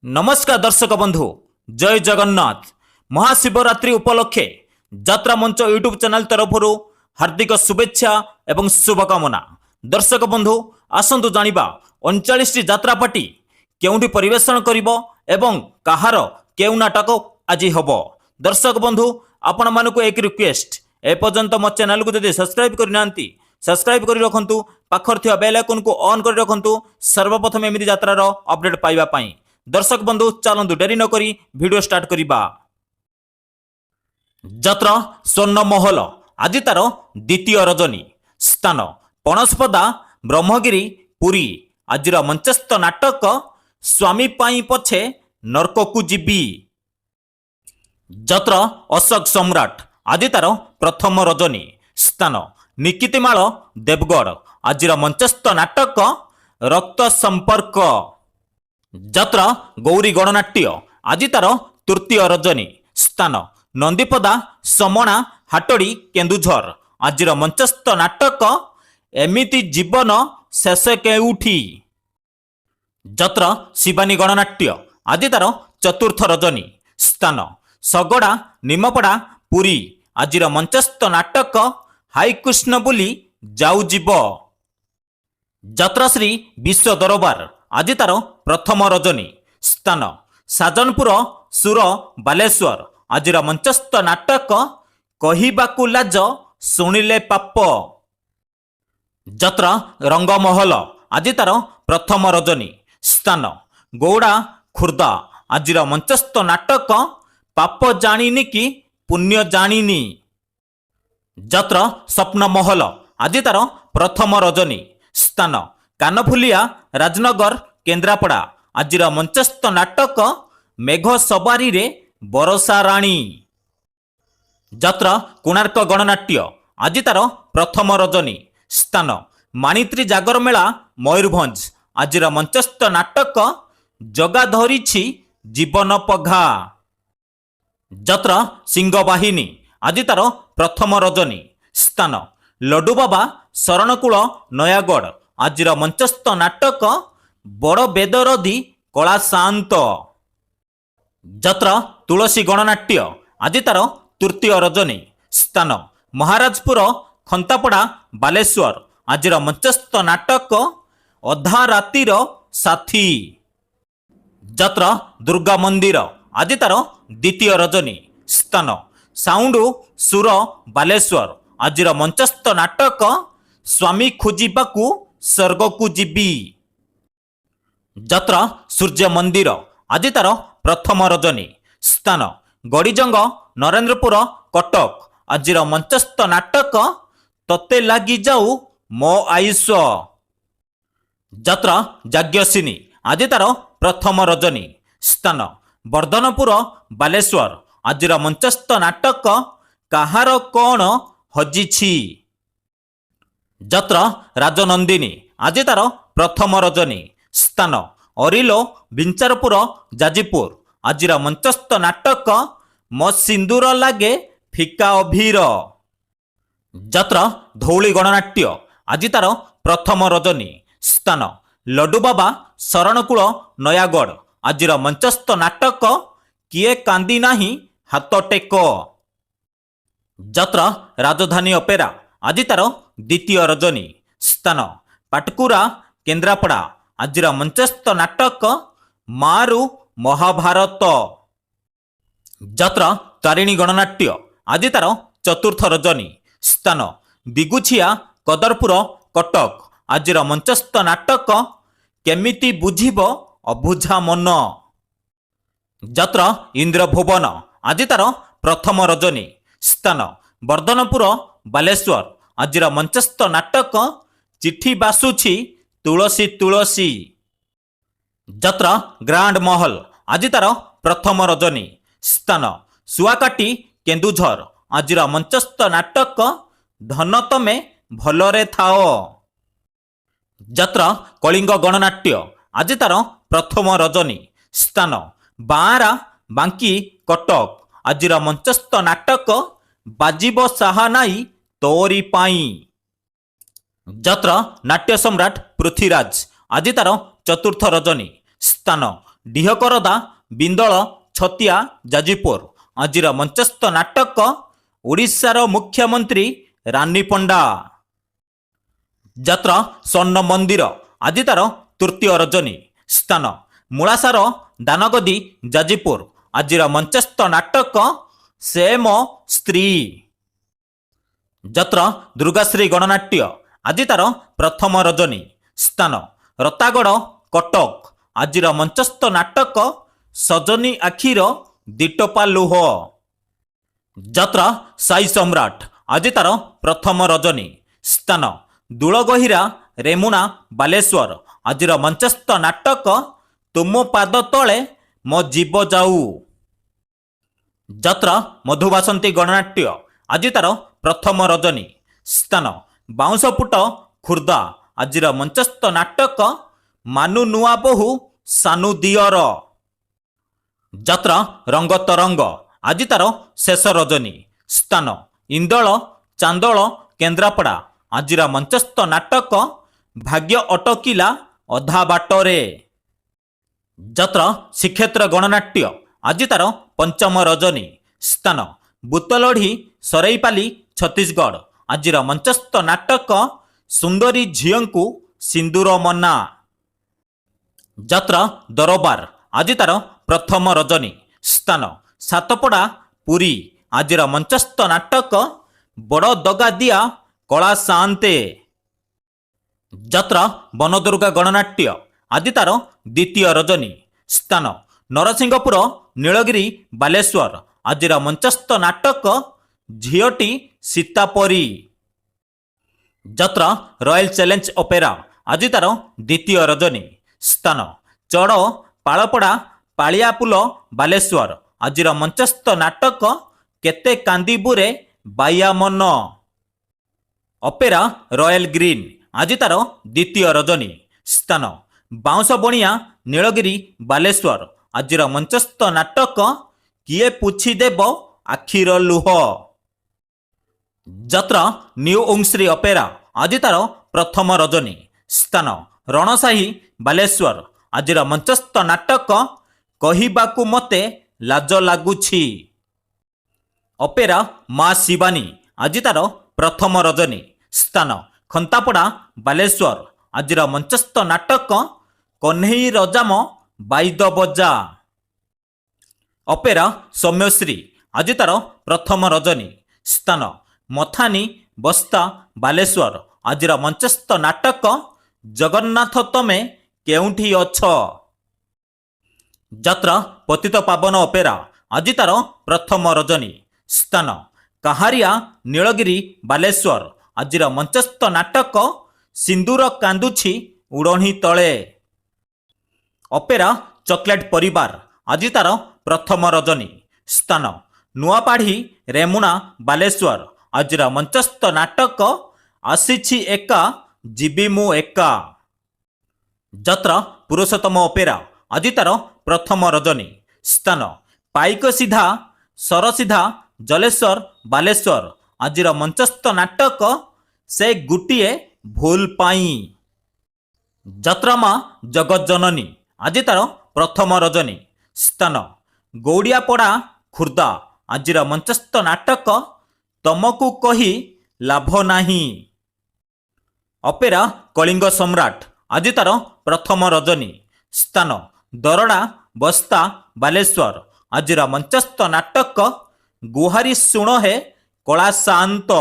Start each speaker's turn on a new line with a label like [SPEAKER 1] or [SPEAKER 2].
[SPEAKER 1] नमस्कार दर्शक बंधु जय जगन्नाथ। महाशिवरात्रि उपलक्षे यात्रा मंच यूट्यूब चैनल तरफ हार्दिक शुभेच्छा एवं शुभकामना। दर्शक बंधु आसंतु जानिबा 39 यात्रा पार्टी केउंठी परिवेषण करिवो एवं कहार केउ नाटक आज हबो। दर्शक बंधु आपण मानकु एक रिक्वेस्ट, ए पर्यंत मो चैनल को जदि सब्सक्राइब करनांती सब्सक्राइब करि रखंतु, पाखर थिया बेल आइकन को ऑन करि रखंतु सर्वप्रथम एमिति यात्रार अपडेट पाइबा पई। दर्शक बंधु चलंतु डेरी न करी वीडियो स्टार्ट करिबा। यात्रा स्वर्ण महल आज तार द्वितीय रजनी। स्थान पणसपदा ब्रह्मगिरी पुरी। आजिर मंचस्थ नाटक स्वामी पाई पछे नरककु जीवी। यात्रा अशोक सम्राट आज तार प्रथम रजनी। स्थान निकितिमाल देवगढ़। आजिर मंचस्थ नाटक रक्त संपर्क। यात्रा गौरी गणनाट्य आज तार तृतीय रजनी। स्थान नंदीपदा समणा हाटड़ी केन्दुझर। आजिर मंचस्थ नाटक एमिति जीवन शेष केउठी। यात्रा शिवानी गणनाट्य आज तार चतुर्थ रजनी। स्थान सगड़ा निमपड़ा पुरी। आजिर मंचस्थ नाटक हाई कृष्ण बोली जाऊ जीव। यात्रा श्री विश्व दरबार आज तार प्रथम रजनी। स्थान साजनपुर सुर बालेश्वर। आजिर मंचस्थ नाटक कहिबाकु लाज शुणिले पाप। यात्रा रंगमहल आज तार प्रथम रजनी। स्थान गौड़ा खुर्दा। आजिर मंचस्थ नाटक पाप जानिनी कि पुण्य जानिनी। यात्रा स्वप्न महल आज तार प्रथम रजनी। स्थान कानफुलिया राजनगर केन्द्रापड़ा। आजिर मंचस्थ नाटक मेघ सवारी रे बरसा राणी। यात्रा कोणार्क गणनाट्य आज तार प्रथम रजनी। स्थान माणित्री जागर मेला मयूरभंज। आजिर मंचस्थ नाटक जगा धरिछि जीवन पघा। यात्रा सिंह बाहिनी आज तार प्रथम रजनी। स्थान लड्डू बाबा शरणकूल नयागढ़। आजिर मंचस्थ नाटक बड़ बेदरदी कला शांत। यात्रा तुलसी गणनाट्य आज तार तृतीय रजनी। स्थान महाराजपुर खंतापड़ा बालेश्वर। आजिर मंचस्थ नाटक अधा रातिर साथी। यात्रा दुर्गा मंदिर आज तार द्वितीय रजनी। स्थान साउंडू सुर बालेश्वर। आजिर मंचस्थ नाटक स्वामी खोजिबाकू स्वर्गकू जीवी। यात्रा सूर्य मंदिर आज तार प्रथम रजनी। स्थान गड़ीजंग नरेंद्रपुर कटक। आजिर मंचस्थ नाटक तते लगी जाऊ मो आयुष। यात्रा यज्ञसिनी आज तार प्रथम रजनी। स्थान वर्धनपुर बालेश्वर। आजिर मंचस्थ नाटक काहार कौन हजिछि। यात्रा राजनंदिनी आज तार प्रथम रजनी। स्थान अरिलो बिंचारपुर जाजीपुर। आजिर मंचस्थ नाटक मो सिंदूर लागे फिका अभीर। यात्रा धौली गणनाट्य आज तार प्रथम रजनी। स्थान लड्डू बाबा शरणकूल नयागढ़। आजिर मंचस्थ नाटक किए कांदी नाही हाथ टेक। यात्रा राजधानी अपेरा आज तार द्वितीय रजनी। स्थान पाटकुरा केन्द्रापड़ा। आजिर मंचस्थ नाटक मारु महाभारत। यात्रा तारिणी गणनाट्य आज तार चतुर्थ रजनी। स्थान दिगुछिया कदरपुर कटक। आजिर मंचस्थ नाटक केमिति बुझिब अबुझा मन। यात्रा इंद्रभुवन आज तार प्रथम रजनी। स्थान वर्धनपुर बालेश्वर। आजिर मंचस्थ नाटक चिठी बासुछि तुलसी तुलसी। यात्रा ग्रांड महल आज तार प्रथम रजनी। स्थान सुआकाटी केन्दुझर। आजिर मंचस्थ नाटक धन तमे भलरे थाओ। यात्रा कलिंग गणनाट्य आज तार प्रथम रजनी। स्थान बारा बांकी कटक। आजिर मंचस्थ नाटक बाजिब साहानाई तोरी पाई। यात्रा नाट्य सम्राट पृथ्वीराज आज तार चतुर्थ रजनी। स्थान ଡିହକରଦା ବିନ୍ଦଳ ଛତିଆ ଯାଜପୁର। ଆଜିର ମଞ୍ଚସ୍ଥ ନାଟକ ଓଡ଼ିଶାର ମୁଖ୍ୟମନ୍ତ୍ରୀ ରାନୀ ପଣ୍ଡା। ଯାତ୍ରା ସ୍ୱର୍ଣ୍ଣ ମନ୍ଦିର। ଆଜି ତାର ତୃତୀୟ ରଜନୀ। ସ୍ଥାନ ମୂଳାସାର ଦାନଗଦି ଯାଜପୁର। ଆଜିର ମଞ୍ଚସ୍ଥ ନାଟକ ସେ ମୋ ସ୍ତ୍ରୀ। ଯାତ୍ରା ଦୁର୍ଗାଶ୍ରୀ ଗଣନାଟ୍ୟ। ଆଜି ତାର ପ୍ରଥମ ରଜନୀ। ସ୍ଥାନ ରତାଗଡ଼ କଟକ। ଆଜିର ମଞ୍ଚସ୍ଥ ନାଟକ ସଜନୀ ଆଖିର ଦିଟୋପା ଲୁହ। ଯାତ୍ରା ସାଇ ସମ୍ରାଟ। ଆଜି ତାର ପ୍ରଥମ ରଜନୀ। ସ୍ଥାନ ଦୂଳଗହିରା ରେମୁଣା ବାଲେଶ୍ୱର। ଆଜିର ମଞ୍ଚସ୍ଥ ନାଟକ ତୁମ ପାଦ ତଳେ ମୋ ଜୀବ ଯାଉ। ଯାତ୍ରା ମଧୁବାସନ୍ତୀ ଗଣନାଟ୍ୟ। ଆଜି ତାର ପ୍ରଥମ ରଜନୀ। ସ୍ଥାନ ବାଉଁଶପୁଟ ଖୋର୍ଦ୍ଧା। ଆଜିର ମଞ୍ଚସ୍ଥ ନାଟକ ମାନୁ ନୂଆ ବୋହୂ ସାନୁ ଦିଅର। ଯାତ୍ରା ରଙ୍ଗ ତରଙ୍ଗ। ଆଜି ତାର ଶେଷ ରଜନୀ। ସ୍ଥାନ ଇନ୍ଦୋଳ ଚାନ୍ଦୋଳ କେନ୍ଦ୍ରାପଡ଼ା। ଆଜିର ମଞ୍ଚସ୍ଥ ନାଟକ ଭାଗ୍ୟ ଅଟକିଲା ଅଧା ବାଟରେ। ଯାତ୍ରା ଶ୍ରୀକ୍ଷେତ୍ର ଗଣନାଟ୍ୟ। ଆଜି ତାର ପଞ୍ଚମ ରଜନୀ। ସ୍ଥାନ ବୁତଲଢ଼ି ସରେଇପାଲି ଛତିଶଗଡ଼। ଆଜିର ମଞ୍ଚସ୍ଥ ନାଟକ ସୁନ୍ଦରୀ ଝିଅଙ୍କୁ ସିନ୍ଦୁର ମନା। ଯାତ୍ରା ଦରବାର। ଆଜି ତାର ପ୍ରଥମ ରଜନୀ। ସ୍ଥାନ ସାତପଡ଼ା ପୁରୀ। ଆଜିର ମଞ୍ଚସ୍ଥ ନାଟକ ବଡ଼ ଦଗାଦିଆ କଳା ସାନ୍ତେ। ଯାତ୍ରା ବନଦୁର୍ଗା ଗଣନାଟ୍ୟ। ଆଜି ତାର ଦ୍ୱିତୀୟ ରଜନୀ। ସ୍ଥାନ ନରସିଂହପୁର ନୀଳଗିରି ବାଲେଶ୍ୱର। ଆଜିର ମଞ୍ଚସ୍ଥ ନାଟକ ଝିଅଟି ସୀତାପରି। ଯାତ୍ରା ରୟାଲ ଚ୍ୟାଲେଞ୍ଜ ଅପେରା। ଆଜି ତାର ଦ୍ୱିତୀୟ ରଜନୀ। ସ୍ଥାନ ଚଡ଼ ପାଳପଡ଼ା ପାଳିଆପୁଲ ବାଲେଶ୍ୱର। ଆଜିର ମଞ୍ଚସ୍ଥ ନାଟକ କେତେ କାନ୍ଦିବୁରେ ବାଇଆ ମନ। Opera royal green. ଆଜି ତାର ଦ୍ୱିତୀୟ ରଜନୀ। ସ୍ଥାନ ବାଉଁଶ ବଣିଆ ନୀଳଗିରି ବାଲେଶ୍ୱର। ଆଜିର ମଞ୍ଚସ୍ଥ ନାଟକ କିଏ ପୁଛିଦେବ ଆଖିର ଲୁହ। ଯାତ୍ରା ନ୍ୟୁ ଓଂଶ୍ରୀ ଅପେରା। ଆଜି ତାର ପ୍ରଥମ ରଜନୀ। ସ୍ଥାନ ରଣସାହି ବାଲେଶ୍ୱର। ଆଜିର ମଞ୍ଚସ୍ଥ ନାଟକ କହିବାକୁ ମୋତେ ଲାଜ ଲାଗୁଛି। ଅପେରା ମା ଶିବାନୀ। ଆଜି ତାର ପ୍ରଥମ ରଜନୀ। ସ୍ଥାନ ଖନ୍ତାପଡ଼ା ବାଲେଶ୍ୱର। ଆଜିର ମଞ୍ଚସ୍ଥ ନାଟକ କହ୍ନେଇ ରଜାମ ବାଇଦ ବଜା। ଅପେରା ସୌମ୍ୟଶ୍ରୀ। ଆଜି ତାର ପ୍ରଥମ ରଜନୀ। ସ୍ଥାନ ମଥାନୀ ବସ୍ତା ବାଲେଶ୍ୱର। ଆଜିର ମଞ୍ଚସ୍ଥ ନାଟକ ଜଗନ୍ନାଥ ତମେ କେଉଁଠି ଅଛ। ଯାତ୍ରା ପତିତ ପାବନ ଅପେରା। ଆଜି ତାର ପ୍ରଥମ ରଜନୀ। ସ୍ଥାନ କାହାରିଆ ନୀଳଗିରି ବାଲେଶ୍ୱର। ଆଜିର ମଞ୍ଚସ୍ଥ ନାଟକ ସିନ୍ଦୁର କାନ୍ଦୁଛି ଉଡ଼ଣି ତଳେ। ଅପେରା ଚକୋଲେଟ ପରିବାର। ଆଜି ତାର ପ୍ରଥମ ରଜନୀ। ସ୍ଥାନ ନୂଆପାଢ଼ୀ ରେମୁଣା ବାଲେଶ୍ୱର। ଆଜିର ମଞ୍ଚସ୍ଥ ନାଟକ ଆସିଛି ଏକା ଯିବି ମୁଁ ଏକା। ଯାତ୍ରା ପୁରୁଷୋତ୍ତମ ଅପେରା। ଆଜି ତାର ପ୍ରଥମ ରଜନୀ। ସ୍ଥାନ ପାଇକ ସିଧା ସରସିଧା ଜଲେଶ୍ୱର ବାଲେଶ୍ୱର। ଆଜିର ମଞ୍ଚସ୍ଥ ନାଟକ ସେ ଗୋଟିଏ ଭୁଲ ପାଇଁ। ଯାତ୍ରା ମା ଜଗଜ୍ଜନନୀ। ଆଜି ତାର ପ୍ରଥମ ରଜନୀ। ସ୍ଥାନ ଗୌଡ଼ିଆପଡ଼ା ଖୋର୍ଦ୍ଧା। ଆଜିର ମଞ୍ଚସ୍ଥ ନାଟକ ତମକୁ କହି ଲାଭ ନାହିଁ। ଅପେରା କଳିଙ୍ଗ ସମ୍ରାଟ। ଆଜି ତାର ପ୍ରଥମ ରଜନୀ। ସ୍ଥାନ ଦରଡ଼ା ବସ୍ତା ବାଲେଶ୍ୱର। ଆଜିର ମଞ୍ଚସ୍ଥ ନାଟକ ଗୁହାରି ଶୁଣ ହେ କଳା ସାନ୍ତ।